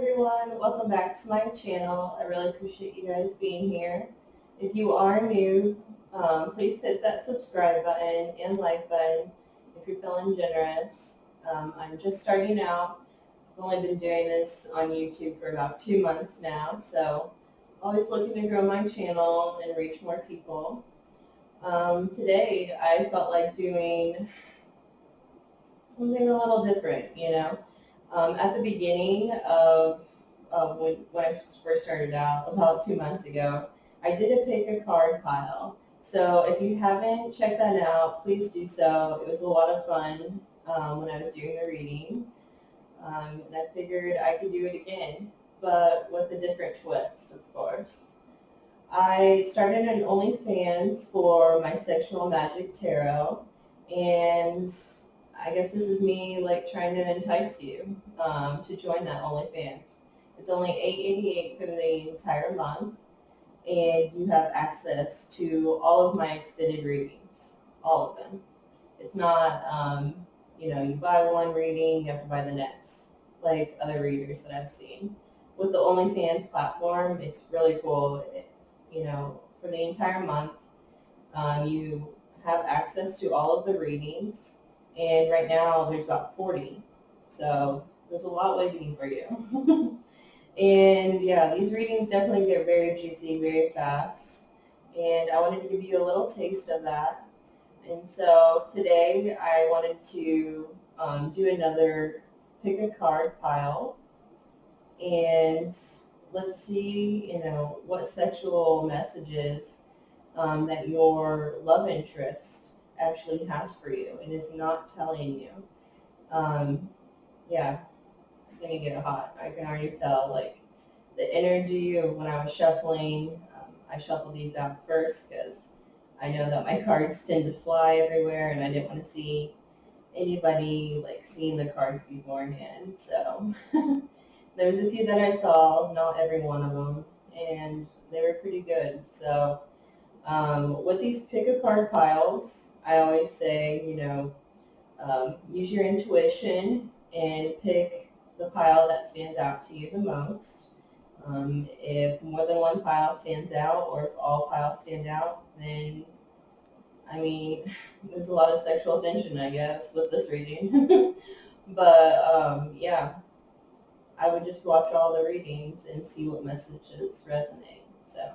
everyone, welcome back to my channel. I really appreciate you guys being here. If you are new, please hit that subscribe button and like button if you're feeling generous. I'm just starting out. I've only been doing this on YouTube for about 2 months now, so always looking to grow my channel and reach more people. Today I felt like doing something a little different, At the beginning of when I first started out, about 2 months ago, I did a pick a card pile. So if you haven't checked that out, please do so. It was a lot of fun when I was doing the reading. And I figured I could do it again, but with a different twist, of course. I started an ONLYFANS for my Sexual Magic Tarot, and I guess this is me like trying to entice you to join that OnlyFans. It's only $8.88 for the entire month, and you have access to all of my extended readings, all of them. It's not, you buy one reading, you have to buy the next, like other readers that I've seen. With the OnlyFans platform, it's really cool. For the entire month, you have access to all of the readings. And right now, there's about 40. So there's a lot waiting for you. And yeah, these readings definitely get very juicy, very fast. And I wanted to give you a little taste of that. And so today, I wanted to do another pick a card pile. And let's see, what sexual messages that your love interest actually has for you and is not telling you. Yeah, it's going to get hot. I can already tell, like, the energy of when I was shuffling. I shuffled these out first because I know that my cards tend to fly everywhere, and I didn't want to see anybody, like, seeing the cards beforehand. So there's a few that I saw, not every one of them, and they were pretty good. So with these pick a card piles, I always say, use your intuition and pick the pile that stands out to you the most. If more than one pile stands out, or if all piles stand out, then, there's a lot of sexual tension, I guess, with this reading. But, yeah, I would just watch all the readings and see what messages resonate. So,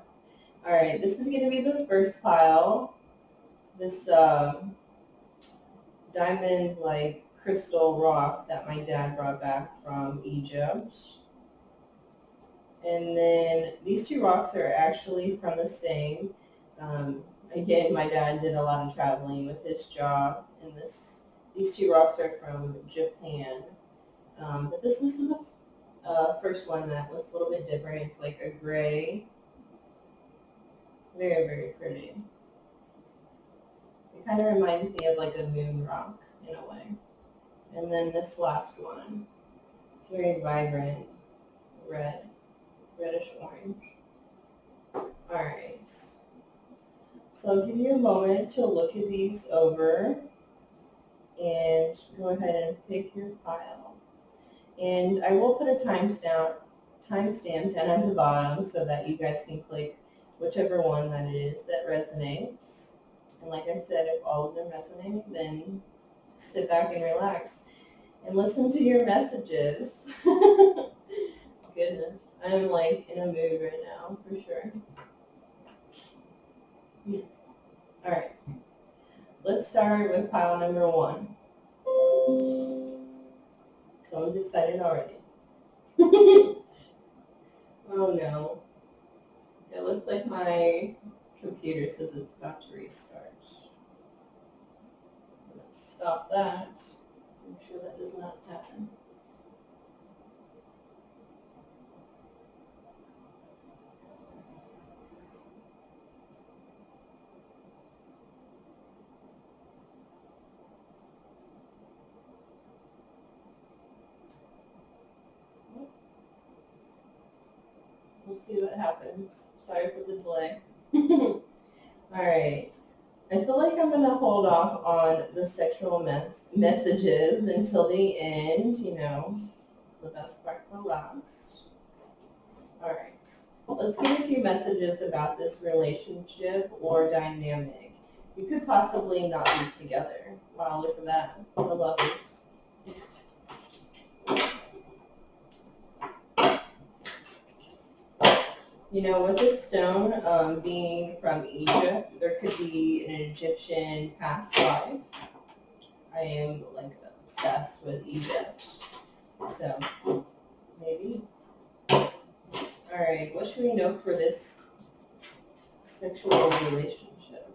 all right, this is going to be the first pile. This diamond, like, crystal rock that my dad brought back from Egypt. And then these two rocks are actually from the same. Again, my dad did a lot of traveling with his job, and these two rocks are from Japan. But this is the first one that was a little bit different. It's like a gray. Very, very pretty. It kind of reminds me of like a moon rock in a way. And then this last one, it's very vibrant, reddish orange. Alright, so I'll give you a moment to look at these over and go ahead and pick your pile. And I will put a timestamp down at the bottom so that you guys can click whichever one that it is that resonates. And like I said, if all of them resonate, then just sit back and relax and listen to your messages. Goodness, I'm like in a mood right now, for sure. All right, let's start with pile number 1. Someone's excited already. Oh no. It looks like my computer says it's about to restart. Let's stop that. Make sure that does not happen. We'll see what happens. Sorry for the delay. Alright. I feel like I'm going to hold off on the sexual messages until the end, the best part for last. All right. Let's get a few messages about this relationship or dynamic. You could possibly not be together. Wow, look at that. The lovers. You know, with this stone being from Egypt, there could be an Egyptian past life. I am like obsessed with Egypt. So, maybe. Alright, what should we know for this sexual relationship?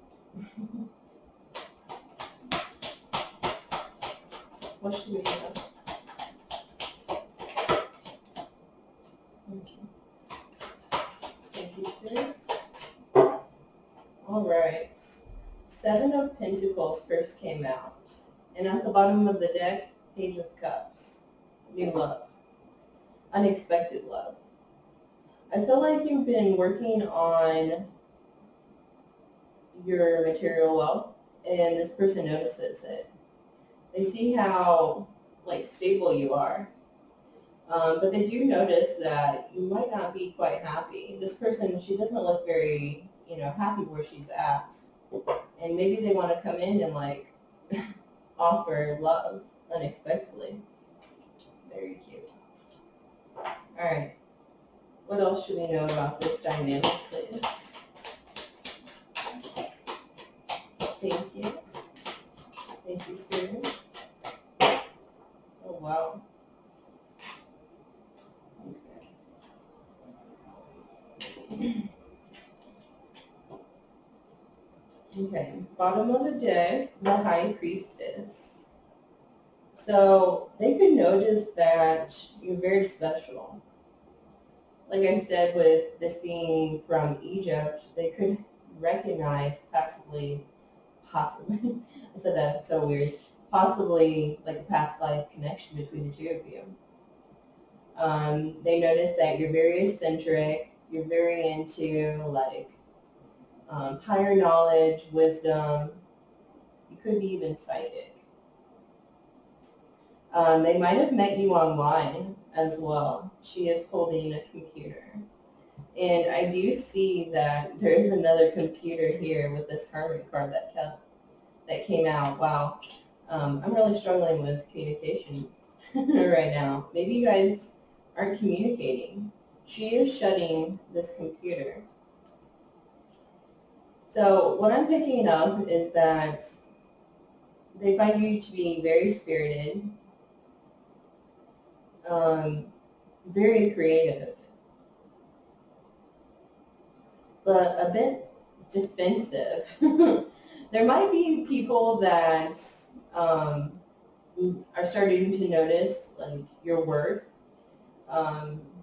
What should we know? Thank you, Spirit. Alright. 7 of Pentacles first came out. And at the bottom of the deck, Page of Cups. New love. Unexpected love. I feel like you've been working on your material wealth, and this person notices it. They see how stable you are, but they do notice that you might not be quite happy. This person, she doesn't look very, happy where she's at, and maybe they want to come in and offer love unexpectedly. Very cute. All right. What else should we know about this dynamic, please? Thank you. Thank you, Spirit. Oh, wow. Okay. Okay. Bottom of the deck, the High Priestess. So they could notice that you're very special. Like I said, with this being from Egypt, they could recognize possibly, I said that so weird, possibly like a past life connection between the two of you. They notice that you're very eccentric, you're very into higher knowledge, wisdom, you could be even psychic. They might have met you online as well. She is holding a computer. And I do see that there is another computer here with this Hermit card that came out. Wow. I'm really struggling with communication right now. Maybe you guys aren't communicating. She is shutting this computer. So what I'm picking up is that they find you to be very spirited, very creative, but a bit defensive. There might be people that are starting to notice your worth,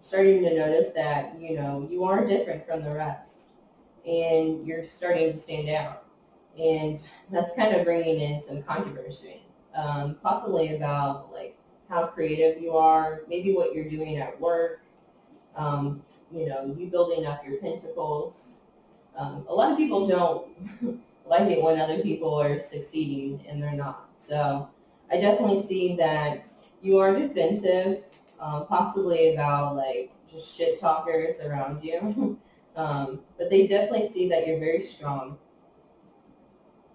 starting to notice that you are different from the rest, and you're starting to stand out, and that's kind of bringing in some controversy, possibly about how creative you are, maybe what you're doing at work, you building up your pentacles. A lot of people don't like it when other people are succeeding and they're not. So I definitely see that you are defensive, possibly about just shit talkers around you. But they definitely see that you're very strong.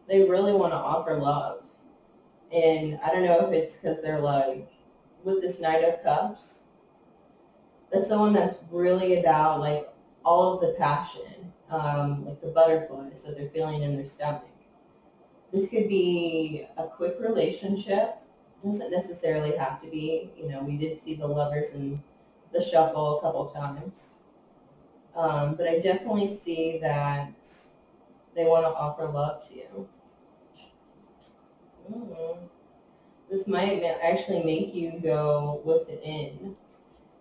They really want to offer love. And I don't know if it's because they're with this Knight of Cups, that's someone that's really about all of the passion, the butterflies that they're feeling in their stomach. This could be a quick relationship. Doesn't necessarily have to be. We did see the Lovers in the shuffle a couple times. But I definitely see that they want to offer love to you. This might actually make you go with an in.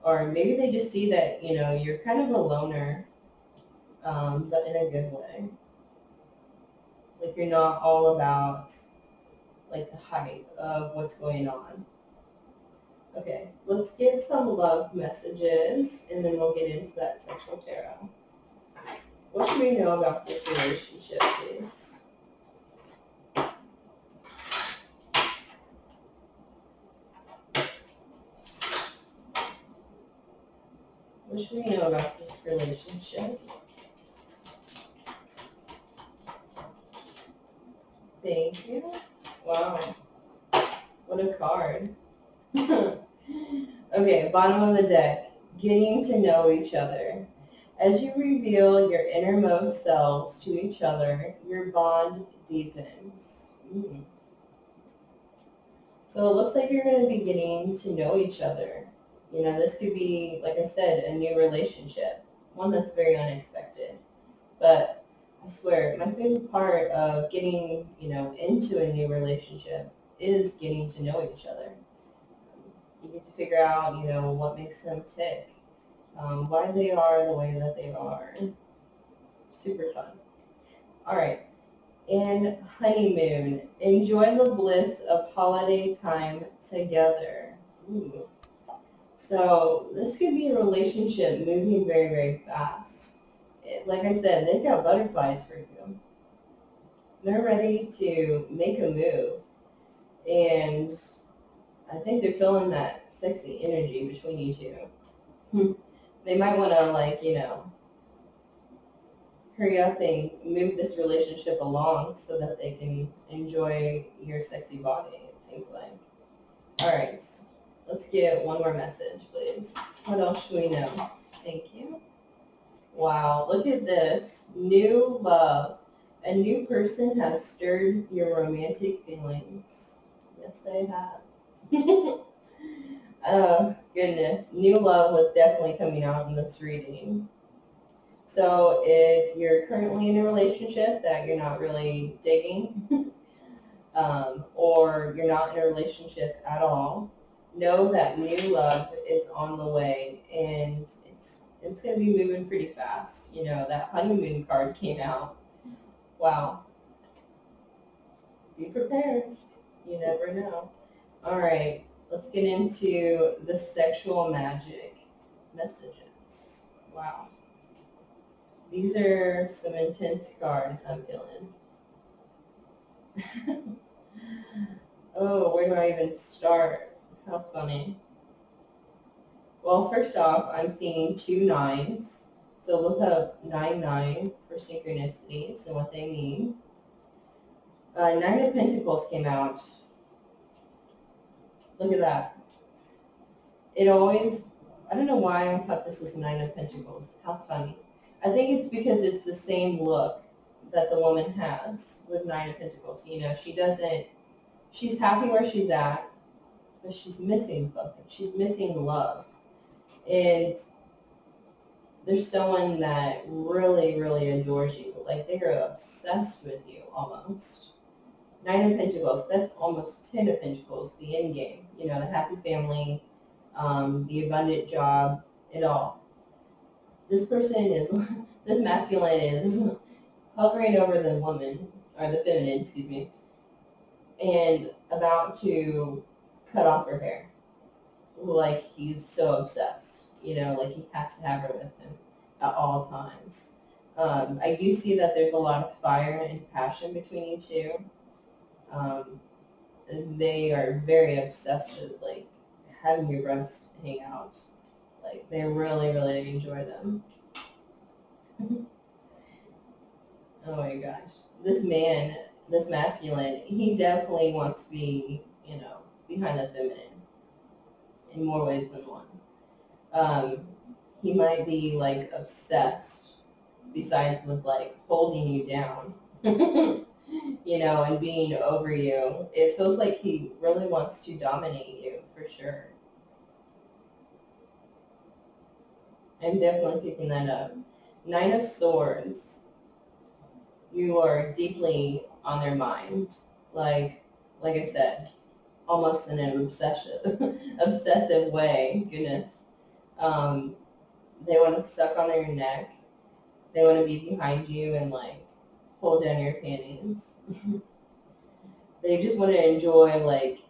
Or maybe they just see that, you're kind of a loner, but in a good way. You're not all about, the hype of what's going on. Okay, let's get some love messages, and then we'll get into that sexual tarot. What should we know about this relationship, please? What should we know about this relationship? Thank you. Wow. What a card. Okay, bottom of the deck. Getting to know each other. As you reveal your innermost selves to each other, your bond deepens. So it looks like you're going to be getting to know each other. You know, this could be, like I said, a new relationship, one that's very unexpected. But I swear, my favorite part of getting, into a new relationship is getting to know each other. You get to figure out, what makes them tick, why they are the way that they are. Super fun. All right. And honeymoon. Enjoy the bliss of holiday time together. Ooh. So this could be a relationship moving very, very fast. Like I said, they've got butterflies for you. They're ready to make a move. And I think they're feeling that sexy energy between you two. They might want to, hurry up and move this relationship along so that they can enjoy your sexy body, it seems like. All right, let's get one more message, please. What else should we know? Thank you. Wow, look at this. New love. A new person has stirred your romantic feelings. Yes, they have. Oh, goodness. New love was definitely coming out in this reading. So if you're currently in a relationship that you're not really digging, or you're not in a relationship at all, know that new love is on the way, and it's going to be moving pretty fast. That honeymoon card came out. Wow. Be prepared. You never know. All right, let's get into the sexual magic messages. Wow. These are some intense cards I'm feeling. Oh, where do I even start? How funny. Well, first off, I'm seeing 2 9s. So look up 9 for synchronicities and what they mean. 9 of Pentacles came out. Look at that. It always, I don't know why I thought this was 9 of Pentacles. How funny. I think it's because it's the same look that the woman has with 9 of Pentacles. She's happy where she's at, but she's missing something. She's missing love. And there's someone that really, really adores you. Like, they're obsessed with you almost. 9 of Pentacles, that's almost 10 of Pentacles, the end game. The happy family, the abundant job, it all. This masculine is hovering over the woman, or the feminine, excuse me, and about to cut off her hair. Like, he's so obsessed. Like he has to have her with him at all times. I do see that there's a lot of fire and passion between you two. They are very obsessed with, like, having your breasts hang out. Like, they really, really enjoy them. Oh my gosh. This man, this masculine, he definitely wants to be, behind the feminine in more ways than one. He might be, like, obsessed, besides with, like, holding you down, and being over you. It feels like he really wants to dominate you, for sure. I'm definitely picking that up. 9 of Swords. You are deeply on their mind. Like I said, almost in an obsessive way. Goodness. They want to suck on your neck. They want to be behind you and, like, pull down your panties. They just want to enjoy, like,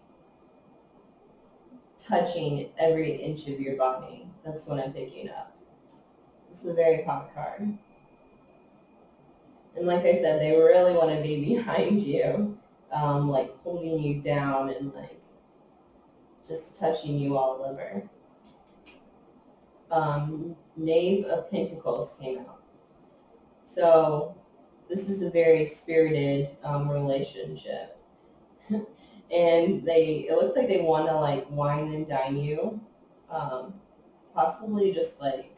touching every inch of your body. That's what I'm picking up. This is a very hot card. And like I said, they really want to be behind you, like holding you down and, like, just touching you all over. Knave of Pentacles came out. So this is a very spirited relationship. And it looks like they want to like wine and dine you. Um, Possibly just like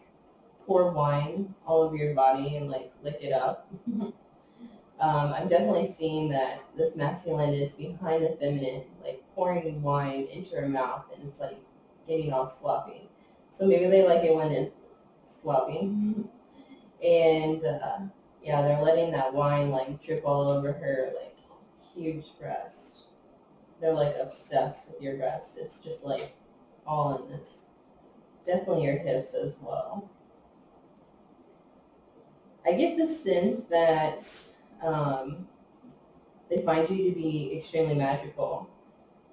pour wine all over your body and like lick it up. I'm definitely seeing that this masculine is behind the feminine, like pouring wine into her mouth, and it's like getting all sloppy. So maybe they like it when it's sloppy. And yeah, they're letting that wine like drip all over her like huge breast. They're like obsessed with your breast. It's just like all in this. Definitely your hips as well. I get the sense that they find you to be extremely magical.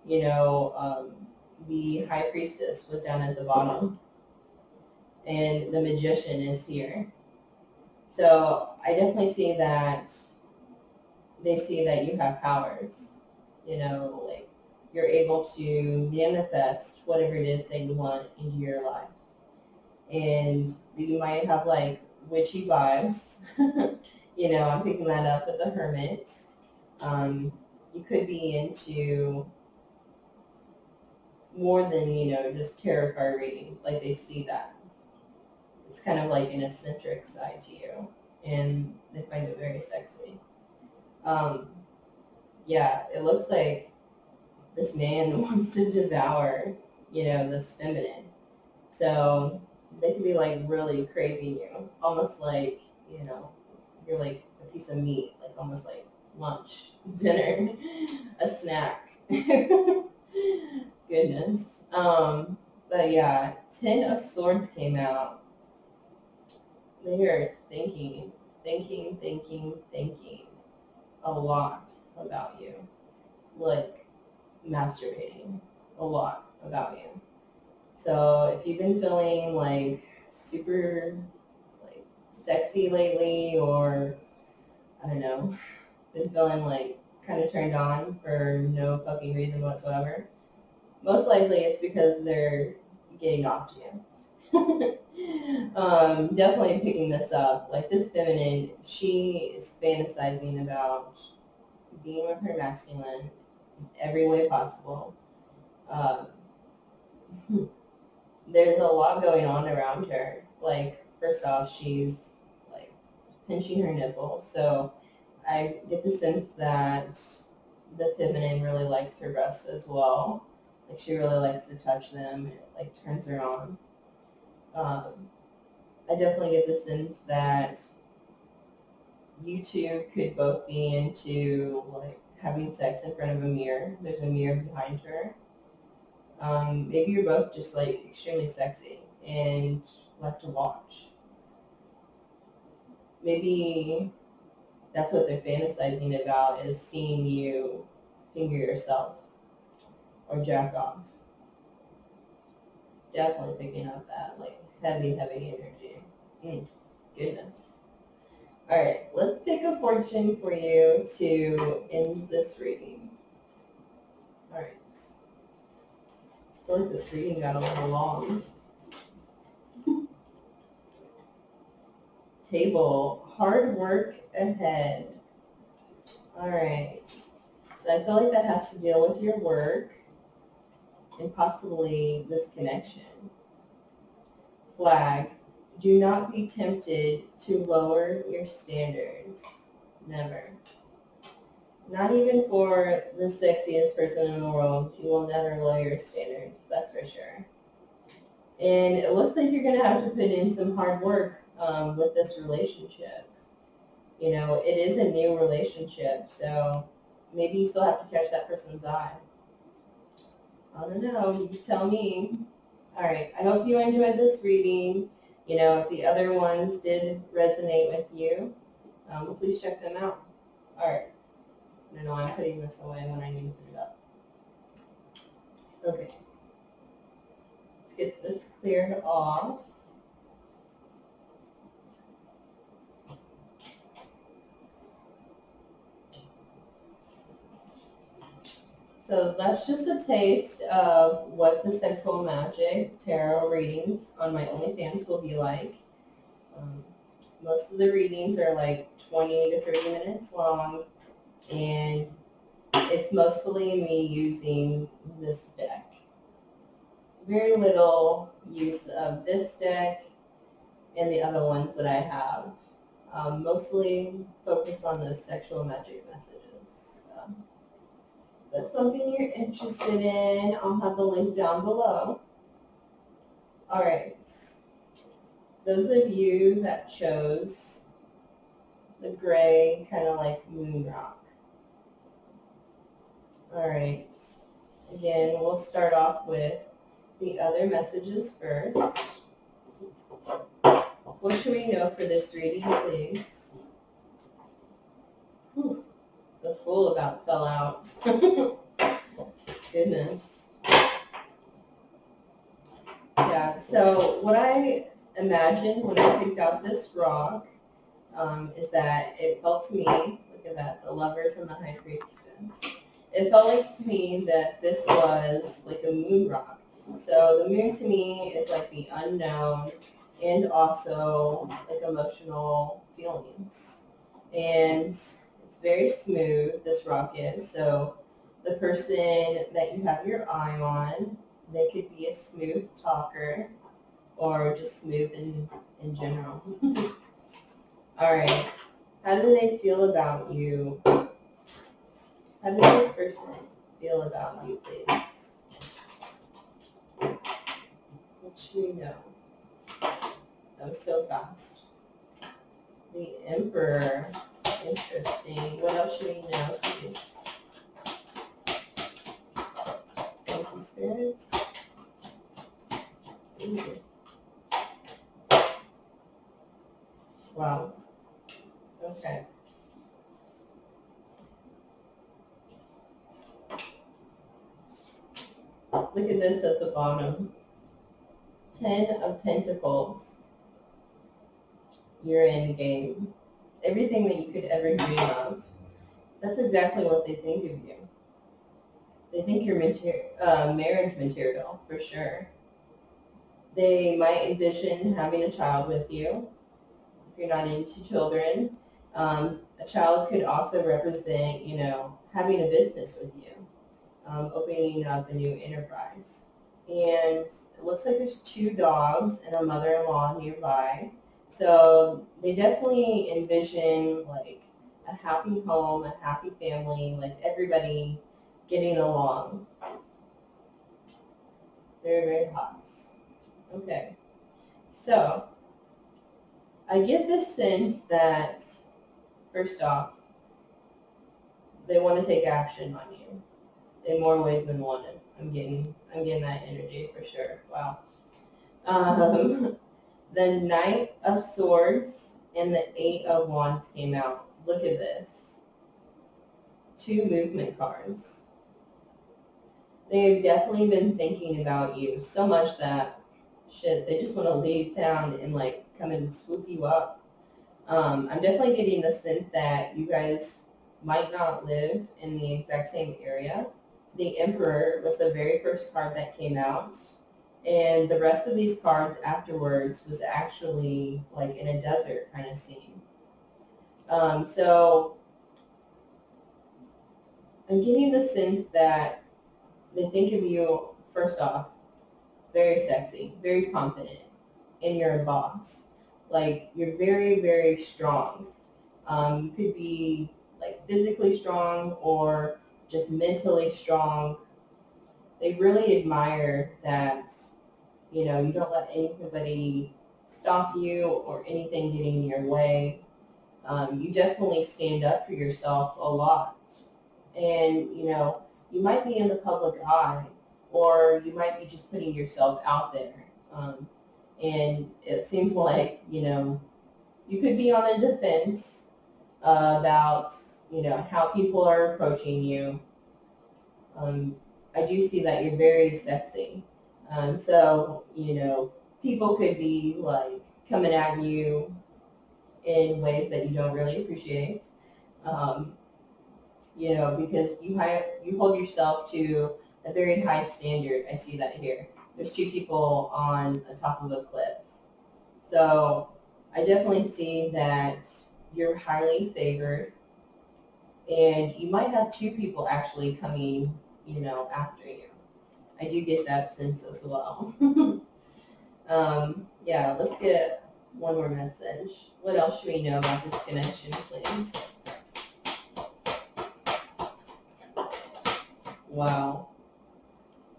You know, the high priestess was down at the bottom, and the magician is here. So I definitely see that they see that you have powers. You know, like you're able to manifest whatever it is that you want into your life. And you might have like witchy vibes. You know, I'm picking that up with the hermit. You could be into more than, you know, just tarot card reading. Like they see that. It's kind of like an eccentric side to you. And they find it very sexy. Yeah, it looks like this man wants to devour, you know, this feminine. So they could be like really craving you, almost like, you know, you're like a piece of meat, like almost like lunch, dinner, a snack. Goodness. But yeah, Ten of Swords came out. They are thinking a lot about you. Like masturbating a lot about you. So if you've been feeling like super like sexy lately, or I don't know, been feeling like kind of turned on for no fucking reason whatsoever, most likely it's because they're getting off to you. Definitely picking this up. Like this feminine, she is fantasizing about being with her masculine in every way possible. Um, there's a lot going on around her. Like, first off, she's like pinching her nipples. So I get the sense that the feminine really likes her breasts as well. Like she really likes to touch them. It like turns her on. Um, I definitely get the sense that you two could both be into like having sex in front of a mirror. There's a mirror behind her. Maybe you're both just like extremely sexy and like to watch. Maybe that's what they're fantasizing about, is seeing you finger yourself or jack off. Definitely picking up that like heavy energy. Goodness. All right, let's pick a fortune for you to end this reading. All right. I feel like this reading got a little long. Table, hard work ahead. All right. So I feel like that has to deal with your work and possibly this connection. Flag, do not be tempted to lower your standards. Never. Not even for the sexiest person in the world. You will never lower your standards, that's for sure. And it looks like you're going to have to put in some hard work with this relationship. You know, it is a new relationship, so maybe you still have to catch that person's eye. I don't know. You can tell me. All right. I hope you enjoyed this reading. You know, if the other ones did resonate with you, please check them out. All right. I know I'm putting this away when I need to put it up. Okay. Let's get this cleared off. So that's just a taste of what the Sexual Magic Tarot readings on my OnlyFans will be like. Um, most of the readings are like 20 to 30 minutes long, and it's mostly me using this deck. Very little use of this deck and the other ones that I have. Mostly focus on those sexual magic messages. If that's something you're interested in, I'll have the link down below. All right. Those of you that chose the gray, kind of like moon rock. All right. Again, we'll start off with the other messages first. What should we know for this reading, please? Whew, the Fool about fell out. Goodness. Yeah, so what I imagined when I picked out this rock is that it felt to me, look at that, the Lovers and the High Priestess. It felt like to me that this was like a moon rock. So the moon to me is like the unknown and also like emotional feelings. And it's very smooth, this rock is. So the person that you have your eye on, they could be a smooth talker or just smooth in general. All right. How do they feel about you? How does this person feel about you, please? What should we know? That was so fast. The Emperor. Interesting. What else should we know, please? Thank you, spirits. Ooh. Wow. Okay. Look at this at the bottom. 10 of Pentacles. You're in game. Everything that you could ever dream of. That's exactly what they think of you. They think you're marriage material, for sure. They might envision having a child with you. If you're not into children, a child could also represent, having a business with you, opening up a new enterprise. And it looks like there's 2 dogs and a mother-in-law nearby. So they definitely envision like a happy home, a happy family, like everybody getting along. Very, very hot. Okay. So I get this sense that, first off, they want to take action on you in more ways than one. I'm getting that energy for sure. Wow. The Knight of Swords and the 8 of Wands came out. Look at this. 2 movement cards. They've definitely been thinking about you so much that, shit, they just want to leave town and like come and swoop you up. I'm definitely getting the sense that you guys might not live in the exact same area. The Emperor was the very first card that came out, and the rest of these cards afterwards was actually like in a desert kind of scene. So I'm getting the sense that they think of you, first off, very sexy, very confident, and you're a boss. Like, you're very, very strong. You could be like physically strong or just mentally strong. They really admire that, you don't let anybody stop you or anything getting in your way. You definitely stand up for yourself a lot. And, you might be in the public eye, or you might be just putting yourself out there. And it seems like, you could be on the defense about, how people are approaching you. I do see that you're very sexy. So, people could be like coming at you in ways that you don't really appreciate. you know, because you hold yourself to a very high standard. I see that here. There's two people on the top of a cliff. So I definitely see that you're highly favored, and you might have two people actually coming, you know, after you. I do get that sense as well. Yeah, let's get one more message. What else should we know about this connection, please? Wow.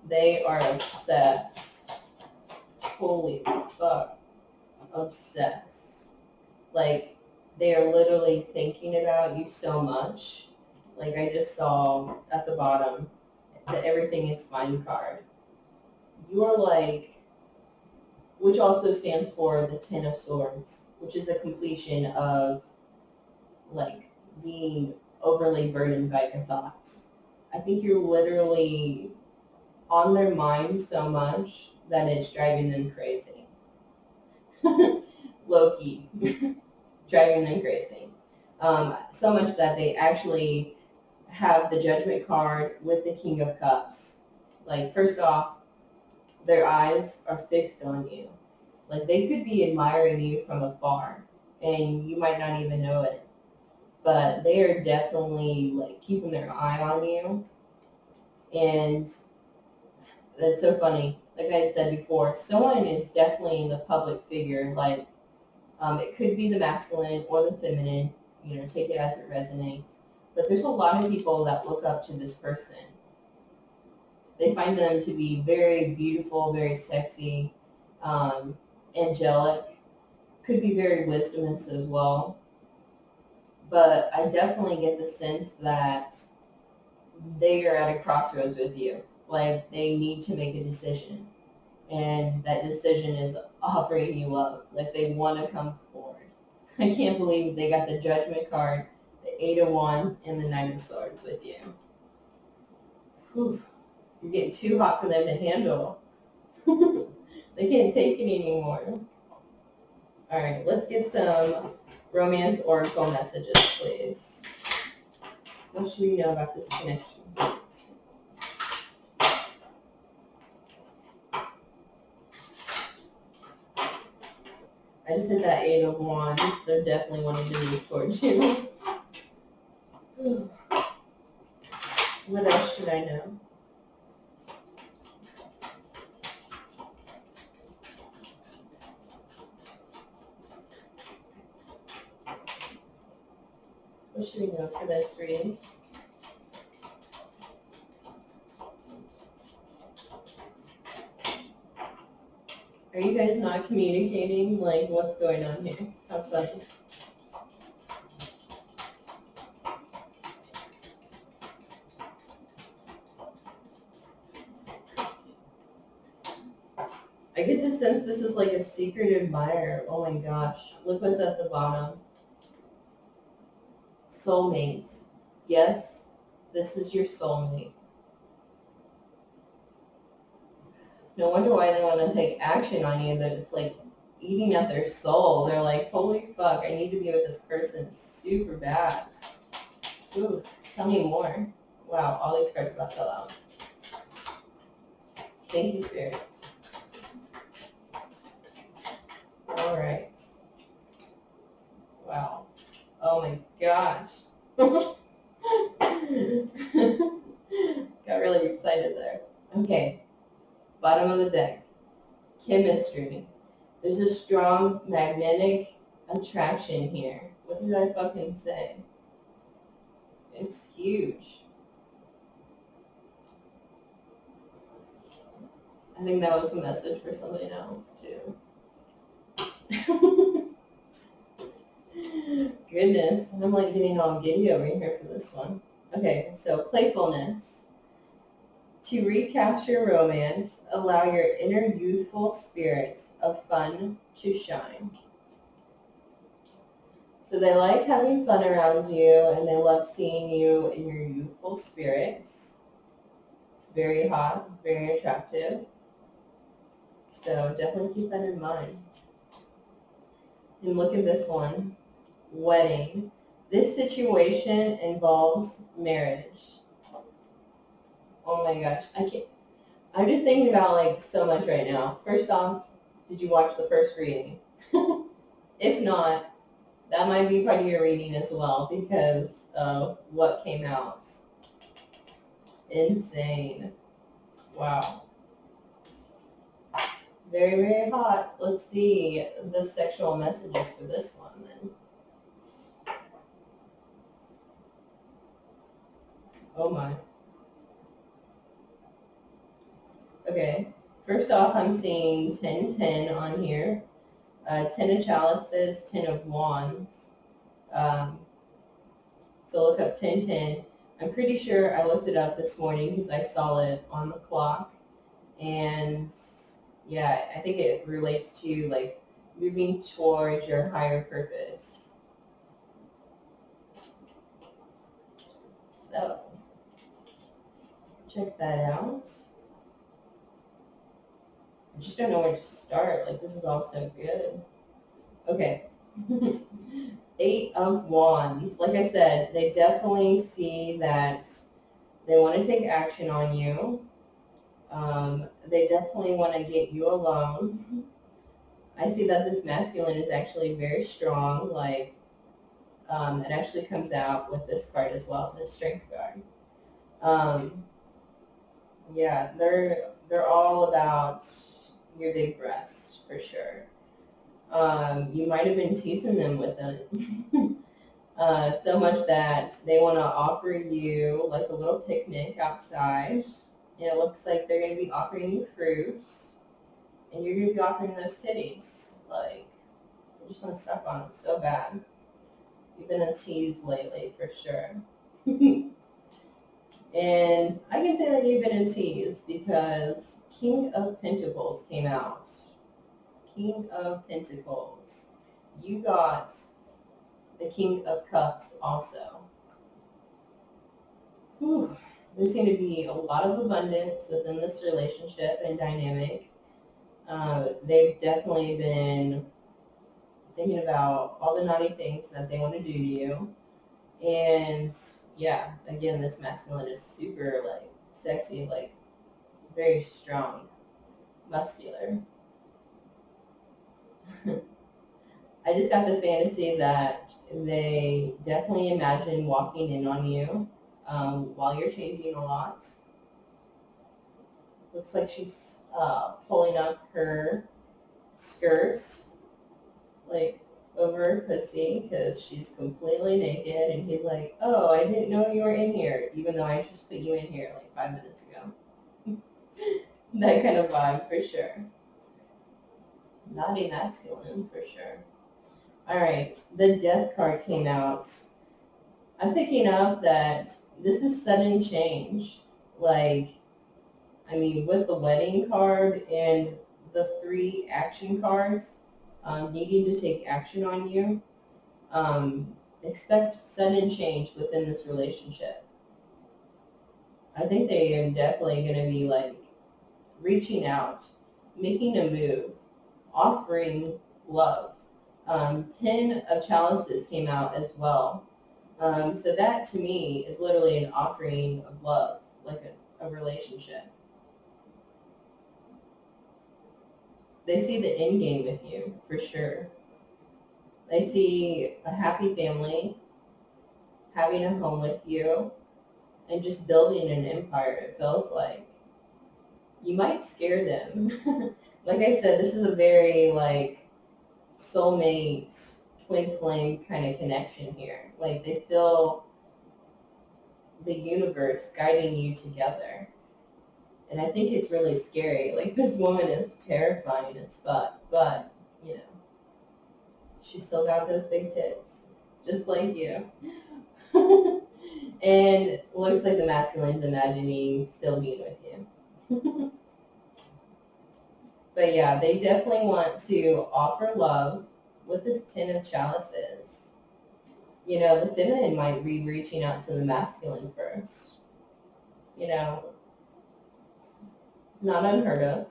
They are obsessed. Holy fuck. Obsessed. Like, they are literally thinking about you so much. Like I just saw at the bottom, the everything is fine card. You are like, which also stands for the Ten of Swords, which is a completion of like being overly burdened by your thoughts. I think you're literally on their mind so much that it's driving them crazy. Low key, driving them crazy. So much that they actually have the Judgment card with the King of Cups. Like, first off, their eyes are fixed on you. Like, they could be admiring you from afar, and you might not even know it. But they are definitely, like, keeping their eye on you. And that's so funny. Like I had said before, someone is definitely in the public figure. Like, it could be the masculine or the feminine. You know, take it as it resonates. But there's a lot of people that look up to this person. They find them to be very beautiful, very sexy, angelic. Could be very wisdomous as well. But I definitely get the sense that they are at a crossroads with you. Like, they need to make a decision. And that decision is offering you love. Like, they want to come forward. I can't believe they got the Judgment card, the Eight of Wands, and the Nine of Swords with you. Whew. You're getting too hot for them to handle. They can't take it anymore. All right, let's get some romance oracle messages, please. What should we know about this connection? I just hit that Eight of Wands. They're definitely wanting to move towards you. What else should I know? What should we know for this reading? Are you guys not communicating? Like, what's going on here? How funny. I get the sense this is like a secret admirer. Oh my gosh. Look what's at the bottom. Soulmates. Yes, this is your soulmate. No wonder why they want to take action on you, that it's like eating at their soul. They're like, holy fuck, I need to be with this person super bad. Ooh, tell me more. Wow, all these cards about fell out. Thank you, Spirit. All right. Wow. Oh my gosh. Got really excited there. Okay. Bottom of the deck. Chemistry. There's a strong magnetic attraction here. What did I fucking say? It's huge. I think that was a message for somebody else too. Goodness, I'm like getting all giddy over here for this one. Okay, so playfulness. To recapture romance, allow your inner youthful spirits of fun to shine. So they like having fun around you, and they love seeing you in your youthful spirits. It's very hot, very attractive. So definitely keep that in mind. And look at this one. Wedding. This situation involves marriage. Oh my gosh, I can't. I'm just thinking about like so much right now. First off, did you watch the first reading? If not, that might be part of your reading as well because of what came out. Insane. Wow. Very, very hot. Let's see the sexual messages for this one then. Oh my. Okay. First off, I'm seeing 1010 on here. 10 of chalices, 10 of wands. Um, so look up 1010. I'm pretty sure I looked it up this morning because I saw it on the clock. And yeah, I think it relates to like moving towards your higher purpose. So check that out. I just don't know where to start. Like, this is all so good. Okay. 8 of Wands. Like I said, they definitely see that they want to take action on you. They definitely want to get you alone. I see that this masculine is actually very strong. Like, it actually comes out with this card as well, the Strength card. Yeah, they're all about your big breast for sure. You might have been teasing them with it. So much that they want to offer you like a little picnic outside. And it looks like they're going to be offering you fruits. And you're going to be offering those titties. Like, I just want to suck on them so bad. You've been a tease lately for sure. And I can say that you've been a tease because King of Pentacles came out. King of Pentacles. You got the King of Cups also. Whew. There's going to be a lot of abundance within this relationship and dynamic. They've definitely been thinking about all the naughty things that they want to do to you. And yeah, again, this masculine is super like sexy, like very strong, muscular. I just got the fantasy that they definitely imagine walking in on you while you're changing a lot. Looks like she's pulling up her skirt, like over her pussy, because she's completely naked, and he's like, "Oh, I didn't know you were in here, even though I just put you in here like 5 minutes ago." That kind of vibe for sure. Naughty masculine for sure. All right, the Death card came out. I'm picking up that this is sudden change. Like, I mean, with the wedding card and the 3 action cards needing to take action on you, expect sudden change within this relationship. I think they are definitely going to be like reaching out, making a move, offering love. 10 of chalices came out as well. So that to me is literally an offering of love, like a relationship. They see the end game with you, for sure. They see a happy family, having a home with you, and just building an empire, it feels like. You might scare them. Like I said, this is a very, like, soulmate, twin flame kind of connection here. Like, they feel the universe guiding you together. And I think it's really scary. Like, this woman is terrifying as fuck, but, you know, she still got those big tits, just like you. And looks like the masculine's imagining still being with you. But yeah, they definitely want to offer love with this 10 of chalices. You know, the feminine might be reaching out to the masculine first. You know, not unheard of.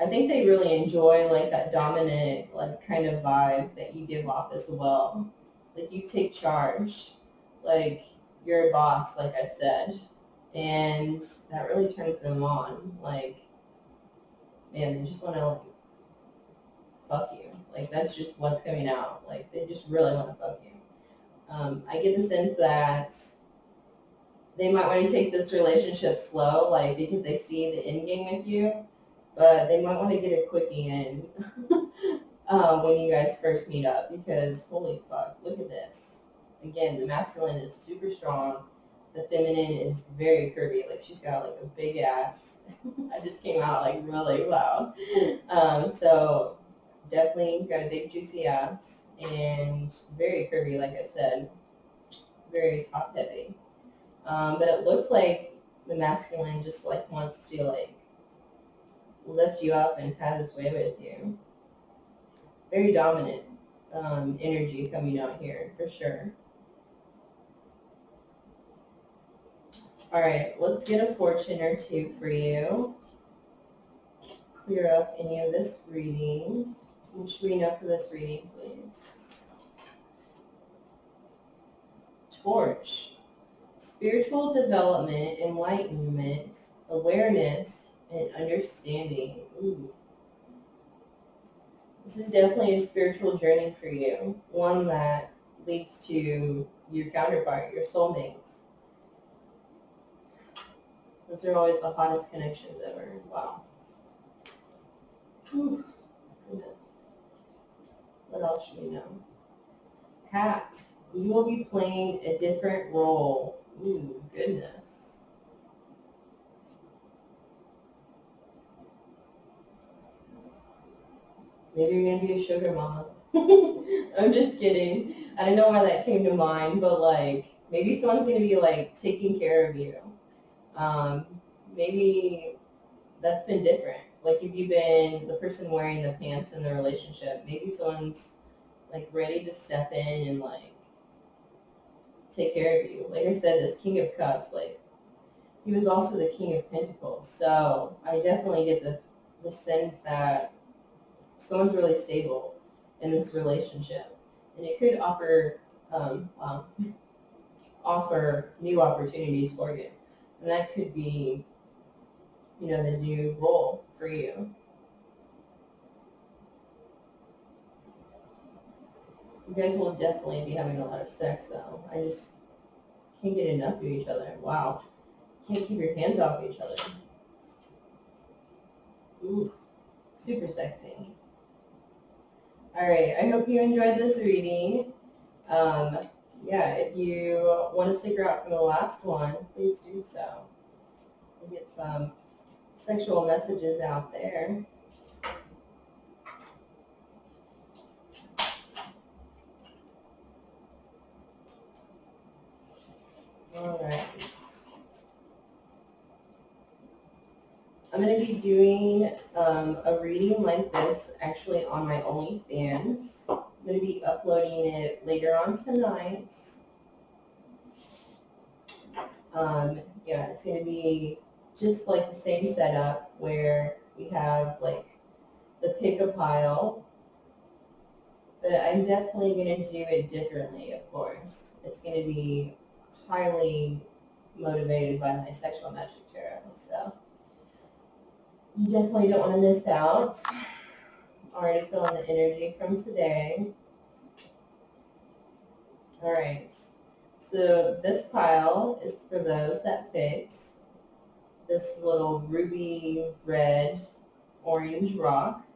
I think they really enjoy like that dominant, like kind of vibe that you give off as well. Like you take charge, like you're a boss, like I said, and that really turns them on. Like, man, they just want to like fuck you. Like that's just what's coming out. Like they just really want to fuck you. I get the sense that they might want to take this relationship slow, like because they see the end game with you, but they might want to get a quickie in when you guys first meet up because holy fuck, look at this. Again, the masculine is super strong. The feminine is very curvy. Like she's got like a big ass. I just came out like really loud. So definitely got a big juicy ass and very curvy, like I said, very top heavy. But it looks like the masculine just like wants to like lift you up and have his way with you. Very dominant energy coming out here for sure. All right, let's get a fortune or two for you. Clear up any of this reading. What should we know for this reading, please? Torch. Spiritual development, enlightenment, awareness, and understanding. Ooh. This is definitely a spiritual journey for you. One that leads to your counterpart, your soulmates. Those are always the hottest connections ever. Wow. Whew. Goodness. What else should we know? Hat. You will be playing a different role. Ooh, goodness. Maybe you're going to be a sugar mama. I'm just kidding. I don't know why that came to mind, but like maybe someone's going to be like taking care of you. Maybe that's been different. Like if you've been the person wearing the pants in the relationship, maybe someone's like ready to step in and like take care of you. Like I said, this King of Cups, like he was also the King of Pentacles. So I definitely get the sense that someone's really stable in this relationship, and it could offer new opportunities for you, and that could be, you know, the new role for you. You guys will definitely be having a lot of sex, though. I just can't get enough of each other. Wow, can't keep your hands off each other. Ooh, super sexy. All right, I hope you enjoyed this reading. Yeah, if you want to stick around for the last one, please do so. We'll get some sexual messages out there. All right. I'm going to be doing a reading like this actually on my OnlyFans. I'm going to be uploading it later on tonight. Yeah, it's going to be just like the same setup where we have like the pick a pile, but I'm definitely going to do it differently, of course. It's going to be highly motivated by my sexual magic tarot, so you definitely don't want to miss out. Already feeling the energy from today. All right, so this pile is for those that picked this little ruby red orange rock.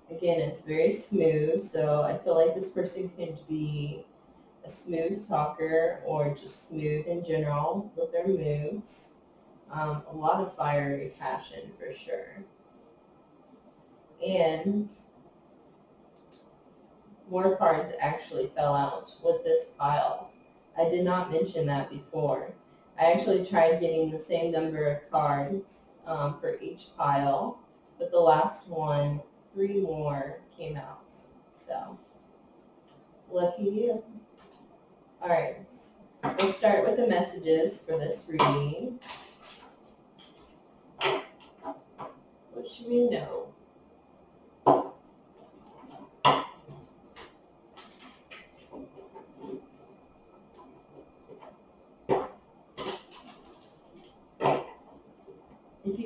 Again, it's very smooth, so I feel like this person could be a smooth talker or just smooth in general with their moves. A lot of fiery passion for sure. And more cards actually fell out with this pile. I did not mention that before. I actually tried getting the same number of cards for each pile, but the last one, 3 more came out. So, lucky you. All right, we'll start with the messages for this reading. What should we know?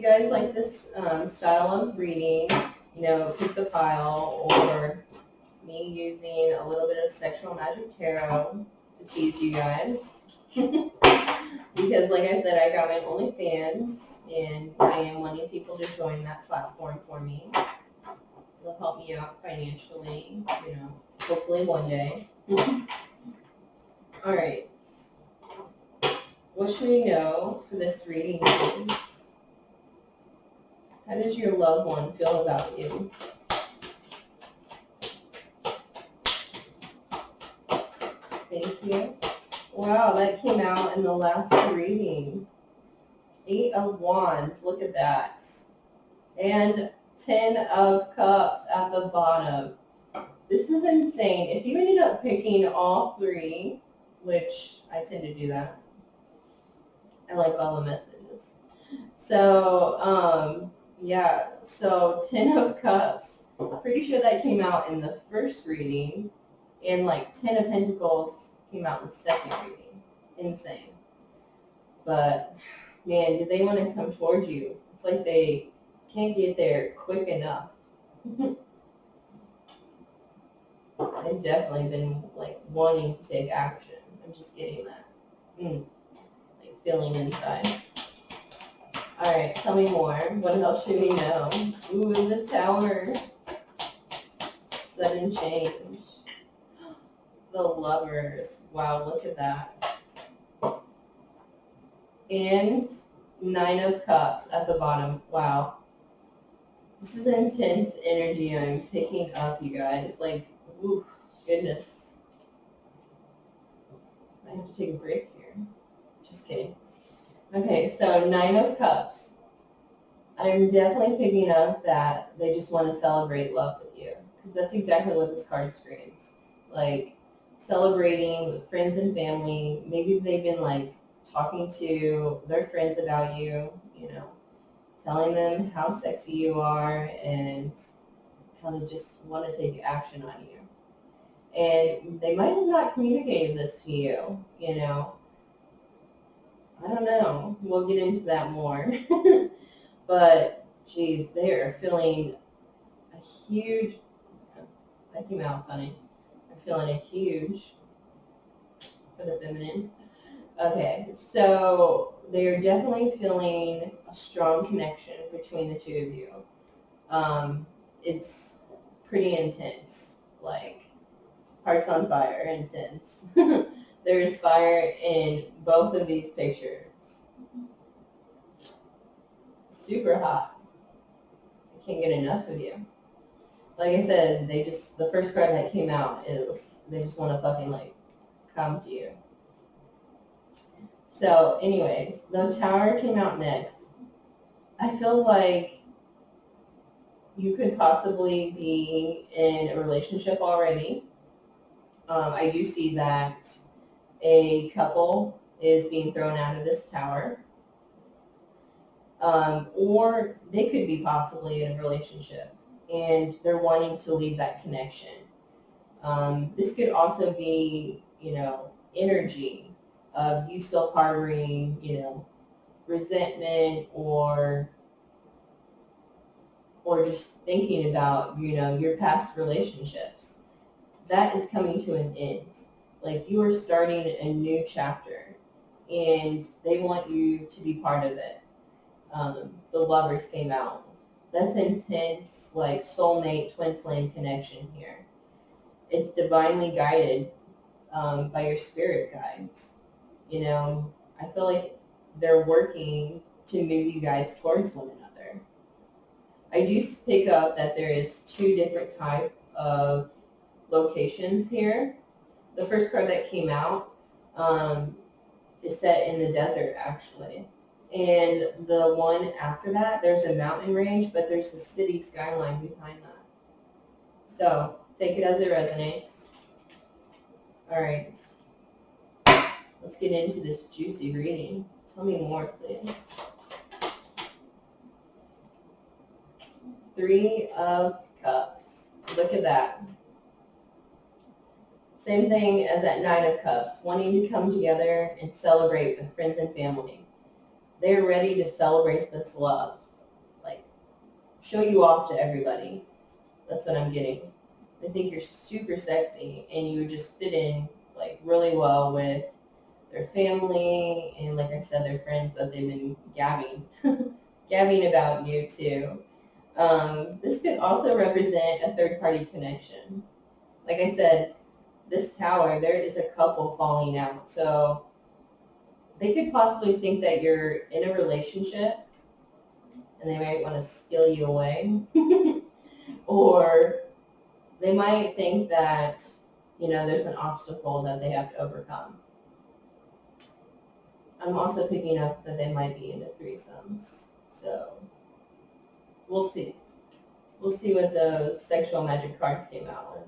guys like this style of reading, pick the pile, or me using a little bit of Sexual Magic Tarot to tease you guys. Because like I said, I got my OnlyFans, and I am wanting people to join that platform for me. It'll help me out financially, hopefully one day. All right. What should we know for this reading, please? How does your loved one feel about you? Thank you. Wow, that came out in the last reading. 8 of Wands, look at that. And 10 of Cups at the bottom. This is insane. If you ended up picking all 3, which I tend to do that, I like all the messages. So, yeah, so 10 of Cups. Pretty sure that came out in the first reading, and like 10 of Pentacles came out in the second reading. Insane. But, man, do they want to come towards you? It's like they can't get there quick enough. I've definitely been, like, wanting to take action. I'm just getting that. Like, feeling inside. All right, tell me more. What else should we know? Ooh, the Tower. Sudden change. The Lovers. Wow, look at that. And 9 of Cups at the bottom. Wow. This is intense energy I'm picking up, you guys. Like, ooh, goodness. I have to take a break here. Just kidding. Okay, so 9 of Cups. I'm definitely picking up that they just want to celebrate love with you, because that's exactly what this card screams. Like, celebrating with friends and family. Maybe they've been, like, talking to their friends about you, telling them how sexy you are and how they just want to take action on you. And they might have not communicated this to you, I don't know. We'll get into that more. But, geez, they are feeling a huge, that came out funny. They're feeling a huge, for the feminine. Okay, so they're definitely feeling a strong connection between the two of you. It's pretty intense, like hearts on fire, intense. There's fire in both of these pictures. Super hot. I can't get enough of you. Like I said, the first card that came out is they just want to fucking, like, come to you. So, anyways, the Tower came out next. I feel like you could possibly be in a relationship already. I do see that a couple is being thrown out of this Tower. Or they could be possibly in a relationship, and they're wanting to leave that connection. This could also be, energy of you still harboring, resentment or just thinking about, your past relationships. That is coming to an end. Like, you are starting a new chapter, and they want you to be part of it. The Lovers came out. That's intense, like, soulmate, twin flame connection here. It's divinely guided by your spirit guides. I feel like they're working to move you guys towards one another. I do pick up that there is 2 different type of locations here. The first card that came out is set in the desert, actually. And the one after that, there's a mountain range, but there's a city skyline behind that. So take it as it resonates. All right. Let's get into this juicy reading. Tell me more, please. 3 of Cups. Look at that. Same thing as that 9 of Cups, wanting to come together and celebrate with friends and family. They're ready to celebrate this love. show you off to everybody. That's what I'm getting. They think you're super sexy and you would just fit in like really well with their family and, like I said, their friends that they've been gabbing about you too. This could also represent a third-party connection. Like I said, this tower, there is a couple falling out. So they could possibly think that you're in a relationship and they might want to steal you away. Or they might think that, there's an obstacle that they have to overcome. I'm also picking up that they might be into threesomes. So we'll see. We'll see what those sexual magic cards came out with.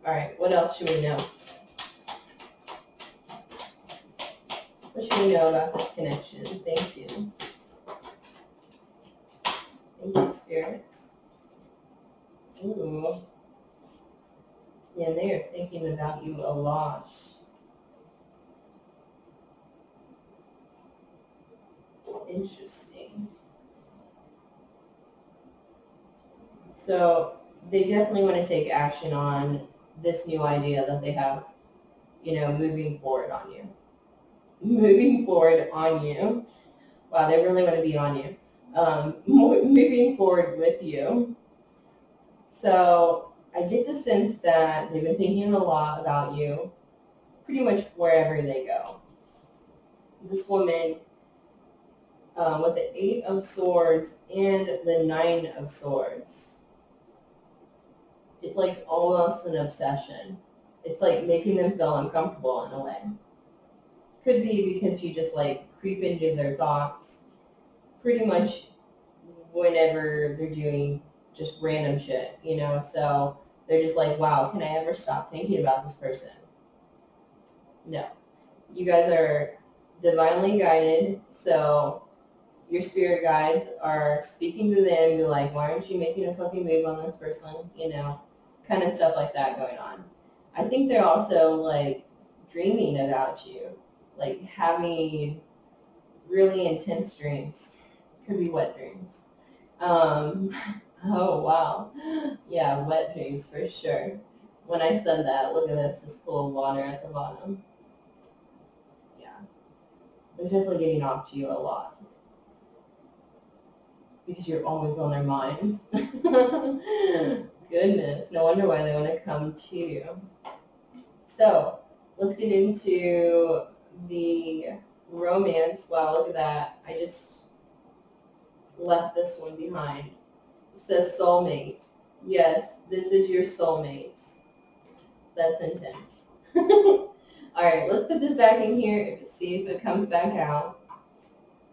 All right, what else should we know? What should we know about this connection? Thank you. Thank you, spirits. Ooh. Yeah, they are thinking about you a lot. Interesting. So they definitely want to take action on this new idea that they have, moving forward on you. Moving forward on you. Wow, they really want to be on you. Moving forward with you. So I get the sense that they've been thinking a lot about you pretty much wherever they go. This woman with the 8 of Swords and the 9 of Swords. It's like almost an obsession. It's like making them feel uncomfortable in a way. Could be because you just like creep into their thoughts pretty much whenever they're doing just random shit, so they're just like, wow, can I ever stop thinking about this person? No. You guys are divinely guided, so your spirit guides are speaking to them, be like, why aren't you making a fucking move on this person? Kind of stuff like that going on. I think they're also like dreaming about you, like having really intense dreams. Could be wet dreams. Oh, wow. Yeah, wet dreams for sure. When I said that, look at this pool of water at the bottom. Yeah. They're definitely getting off to you a lot. Because you're always on their minds. Goodness, no wonder why they want to come to you. So, let's get into the romance. Wow, look at that. I just left this one behind. It says soulmates. Yes, this is your soulmates. That's intense. All right, let's put this back in here, see if it comes back out.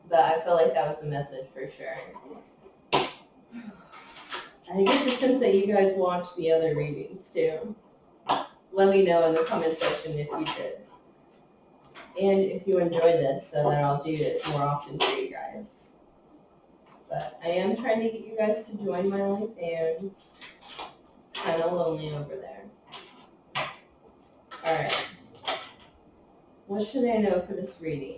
But I feel like that was a message for sure. I get the sense that you guys watched the other readings too. Let me know in the comment section if you did. And if you enjoyed this, so that I'll do it more often for you guys. But I am trying to get you guys to join my OnlyFans. It's kind of lonely over there. All right. What should I know for this reading?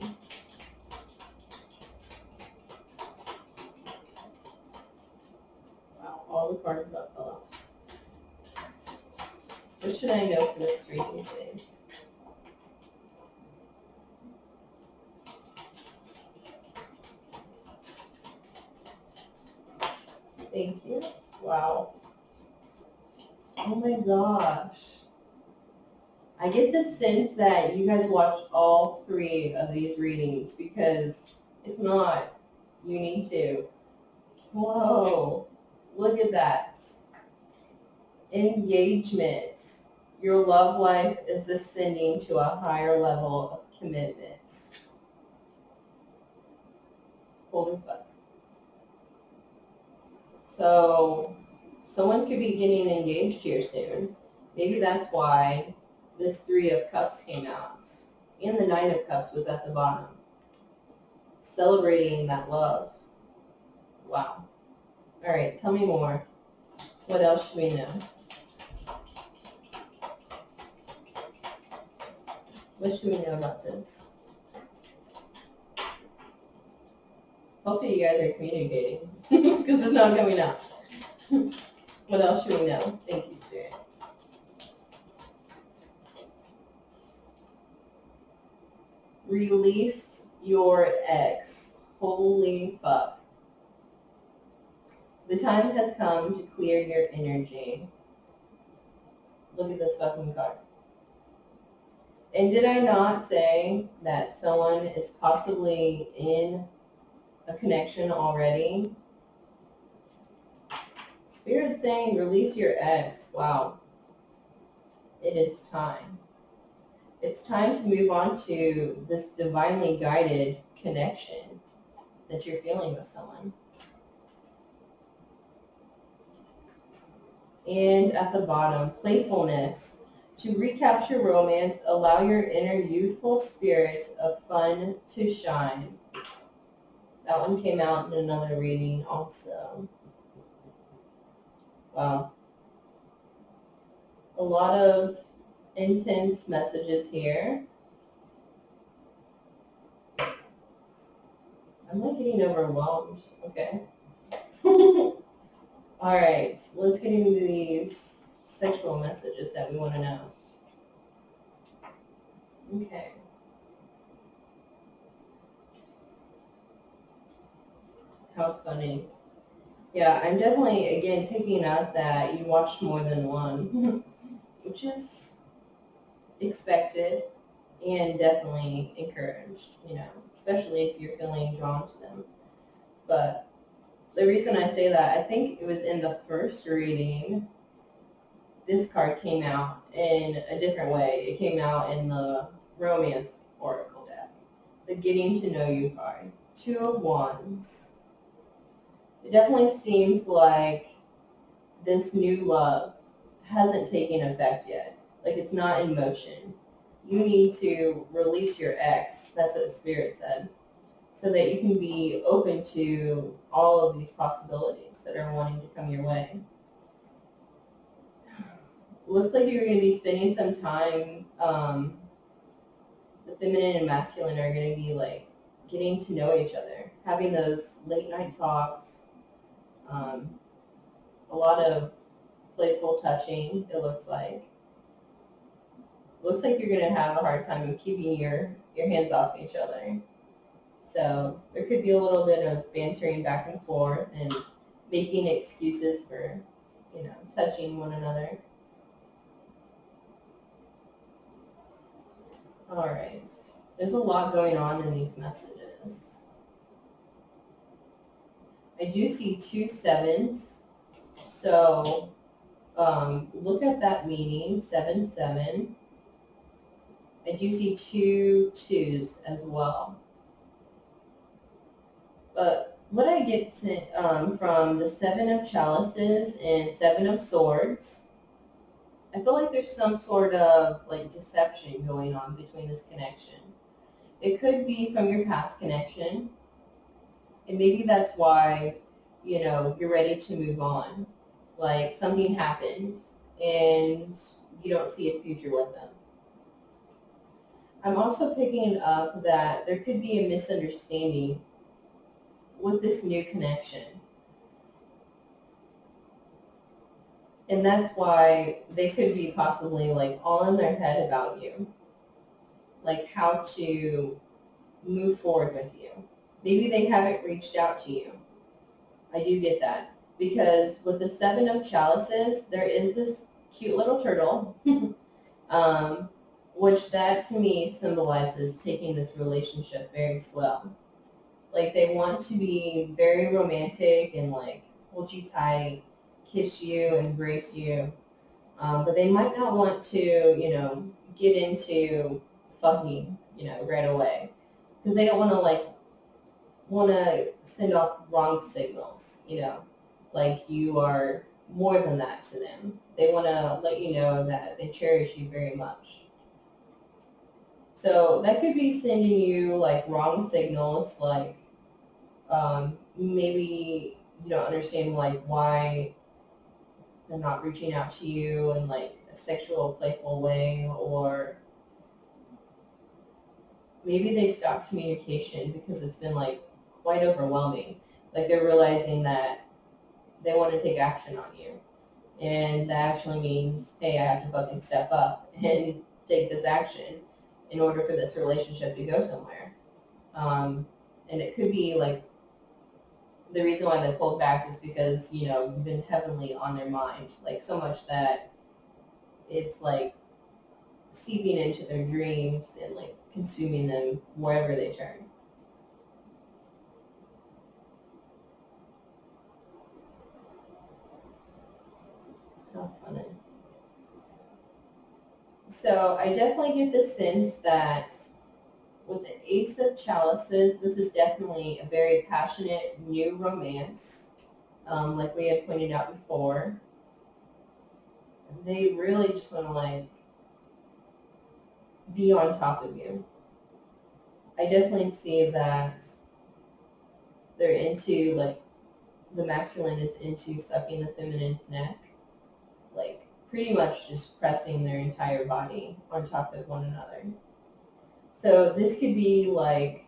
Wow, all the cards about fell out. What should I know for this reading, please? Thank you. Wow. Oh my gosh. I get the sense that you guys watched all 3 of these readings, because if not, you need to. Whoa. Look at that. Engagement. Your love life is ascending to a higher level of commitment. Holy fuck. So someone could be getting engaged here soon. Maybe that's why this 3 of Cups came out. And the 9 of Cups was at the bottom. Celebrating that love. Wow. All right, tell me more. What else should we know? What should we know about this? Hopefully you guys are communicating because it's not coming out. What else should we know? Thank you, Spirit. Release your ex. Holy fuck. The time has come to clear your energy. Look at this fucking card. And did I not say that someone is possibly in a connection already? Spirit saying release your ex. Wow. It is time. It's time to move on to this divinely guided connection that you're feeling with someone. And at the bottom, playfulness. To recapture romance, allow your inner youthful spirit of fun to shine. That one came out in another reading also. Wow. A lot of intense messages here. I'm like getting overwhelmed. Okay. All right, so let's get into these sexual messages that we want to know. Okay. How funny. Yeah, I'm definitely, again, picking up that you watched more than one, which is expected and definitely encouraged, especially if you're feeling drawn to them. But the reason I say that, I think it was in the first reading, this card came out in a different way. It came out in the romance oracle deck, the getting to know you card. 2 of Wands. It definitely seems like this new love hasn't taken effect yet. Like it's not in motion. You need to release your ex. That's what Spirit said. So that you can be open to all of these possibilities that are wanting to come your way. Looks like you're going to be spending some time, the feminine and masculine are going to be like getting to know each other, having those late night talks, a lot of playful touching, it looks like. Looks like you're going to have a hard time keeping your hands off each other. So there could be a little bit of bantering back and forth and making excuses for, touching one another. All right. There's a lot going on in these messages. I do see 2 sevens. So look at that meaning, 7-7. I do see 2 2s as well. But what I get from the 7 of chalices and 7 of swords, I feel like there's some sort of like deception going on between this connection. It could be from your past connection, and maybe that's why, you're ready to move on. Like something happened and you don't see a future with them. I'm also picking up that there could be a misunderstanding with this new connection. And that's why they could be possibly like all in their head about you. Like how to move forward with you. Maybe they haven't reached out to you. I do get that. Because with the 7 of chalices, there is this cute little turtle, which that to me symbolizes taking this relationship very slow. Like they want to be very romantic and like hold you tight, kiss you, embrace you. But they might not want to, get into fucking, right away. Because they don't want to send off wrong signals, like you are more than that to them. They want to let you know that they cherish you very much. So that could be sending you like wrong signals, like maybe you don't understand like why they're not reaching out to you in like a sexual, playful way, or maybe they've stopped communication because it's been like quite overwhelming. Like they're realizing that they want to take action on you. And that actually means, hey, I have to fucking step up and take this action in order for this relationship to go somewhere. And it could be like the reason why they pulled back is because, you've been heavily on their mind, like so much that it's like seeping into their dreams and like consuming them wherever they turn. How funny. So I definitely get the sense that with the Ace of Chalices, this is definitely a very passionate new romance, like we had pointed out before. They really just want to like be on top of you. I definitely see that they're into like the masculine is into sucking the feminine's neck, like pretty much just pressing their entire body on top of one another. So this could be like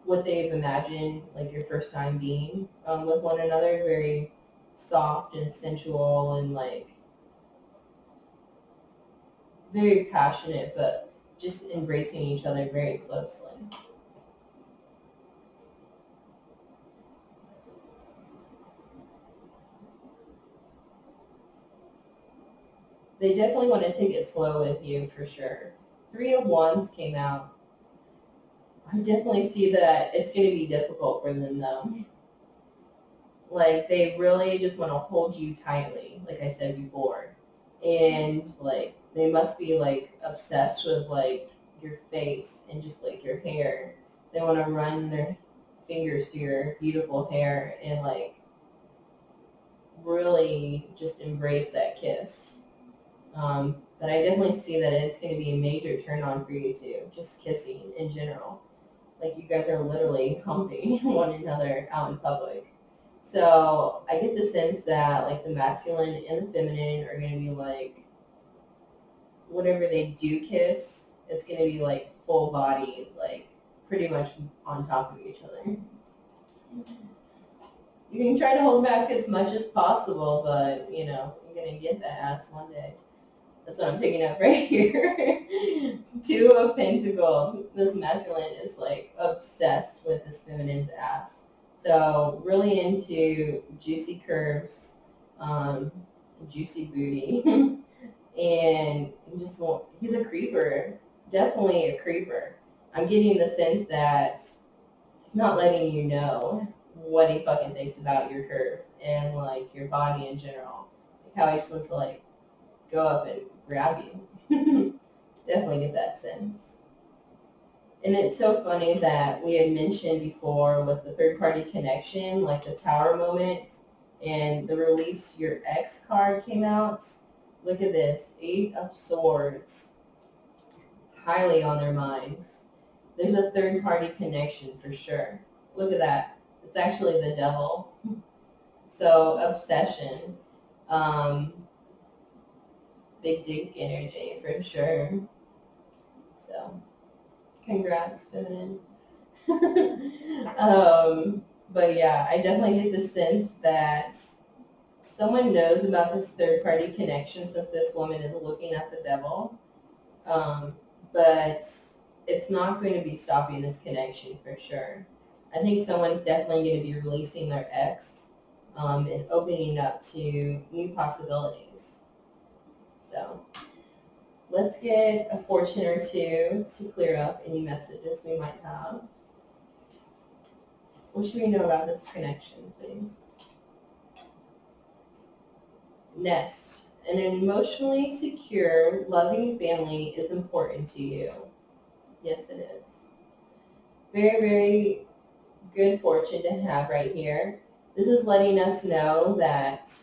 what they've imagined like your first time being with one another, very soft and sensual and like very passionate, but just embracing each other very closely. They definitely want to take it slow with you for sure. 3 of Wands came out. I definitely see that it's going to be difficult for them though. Like they really just want to hold you tightly, like I said before. And like they must be like obsessed with like your face and just like your hair. They want to run their fingers through your beautiful hair and like really just embrace that kiss. But I definitely see that it's going to be a major turn on for you too, just kissing in general. Like you guys are literally humping one another out in public. So I get the sense that like the masculine and the feminine are going to be like, whatever they do kiss, it's going to be like full body, like pretty much on top of each other. You can try to hold back as much as possible, but you're going to get that ass one day. That's what I'm picking up right here. 2 of Pentacles. This masculine is like obsessed with this feminine's ass. So really into juicy curves, juicy booty, and he's a creeper. Definitely a creeper. I'm getting the sense that he's not letting you know what he fucking thinks about your curves and like your body in general. Like how he just wants to like go up and grab you. Definitely get that sense. And it's so funny that we had mentioned before with the third party connection, like the tower moment and the release your ex card came out. Look at this, 8 of Swords, highly on their minds. There's a third party connection for sure. Look at that. It's actually the devil. So obsession. Big dick energy for sure. So congrats, feminine. But yeah, I definitely get the sense that someone knows about this third party connection since this woman is looking at the devil. But it's not going to be stopping this connection for sure. I think someone's definitely going to be releasing their ex and opening up to new possibilities. So let's get a fortune or two to clear up any messages we might have. What should we know about this connection, please? Nest. An emotionally secure, loving family is important to you. Yes, it is. Very, very good fortune to have right here. This is letting us know that,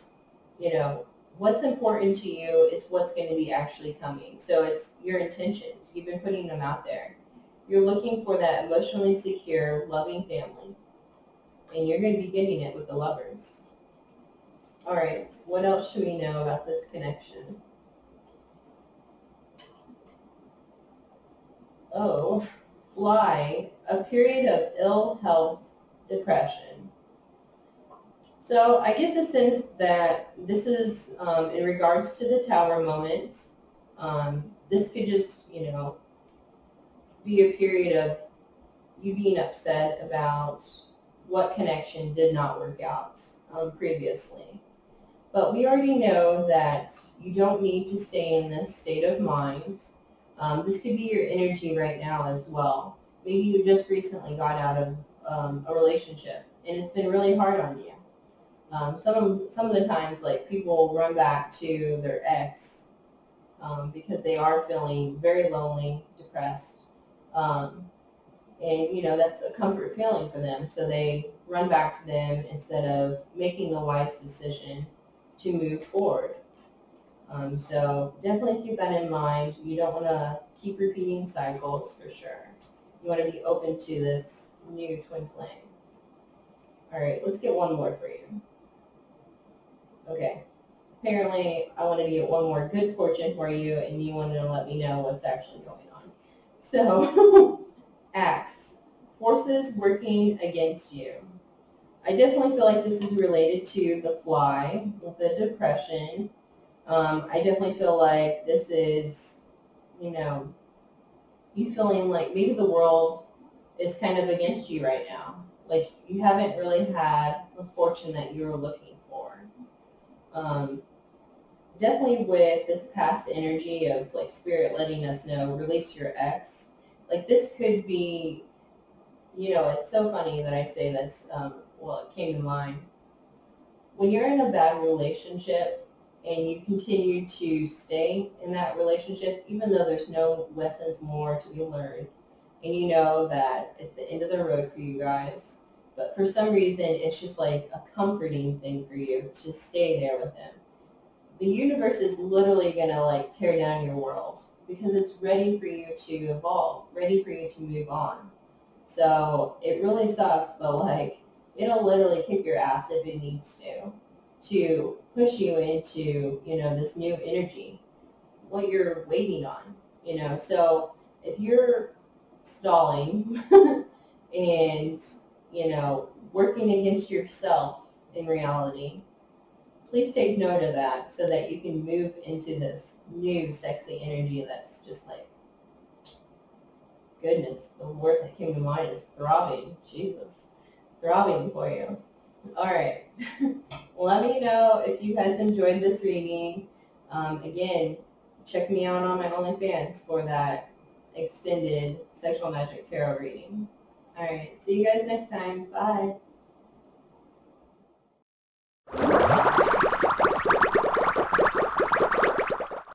what's important to you is what's going to be actually coming. So it's your intentions. You've been putting them out there. You're looking for that emotionally secure, loving family. And you're going to be getting it with the Lovers. All right, what else should we know about this connection? Oh, fly, a period of ill health, depression. So I get the sense that this is in regards to the tower moment. This could just, be a period of you being upset about what connection did not work out previously. But we already know that you don't need to stay in this state of mind. This could be your energy right now as well. Maybe you just recently got out of a relationship and it's been really hard on you. Some of the times, like, people run back to their ex because they are feeling very lonely, depressed, um, and that's a comfort feeling for them. So they run back to them instead of making the wise decision to move forward. So definitely keep that in mind. You don't want to keep repeating cycles for sure. You want to be open to this new twin flame. All right, let's get one more for you. Okay. Apparently, I wanted to get one more good fortune for you, and you wanted to let me know what's actually going on. So, Axe, forces working against you. I definitely feel like this is related to the fly with the depression. I definitely feel like this is, you feeling like maybe the world is kind of against you right now. Like you haven't really had the fortune that you were looking for. Definitely with this past energy of like spirit letting us know, release your ex. Like this could be, it's so funny that I say this. It came to mind. When you're in a bad relationship and you continue to stay in that relationship, even though there's no lessons more to be learned, and you know that it's the end of the road for you guys, but for some reason it's just like a comforting thing for you to stay there with him. The universe is literally going to like tear down your world because it's ready for you to evolve, ready for you to move on. So it really sucks, but like it'll literally kick your ass if it needs to push you into, this new energy, what you're waiting on. So if you're stalling and, working against yourself in reality, please take note of that so that you can move into this new sexy energy that's just like, goodness, the word that came to mind is throbbing. Jesus. Throbbing for you. All right. Let me know if you guys enjoyed this reading. Again, check me out on my OnlyFans for that extended sexual magic tarot reading. All right. See you guys next time. Bye.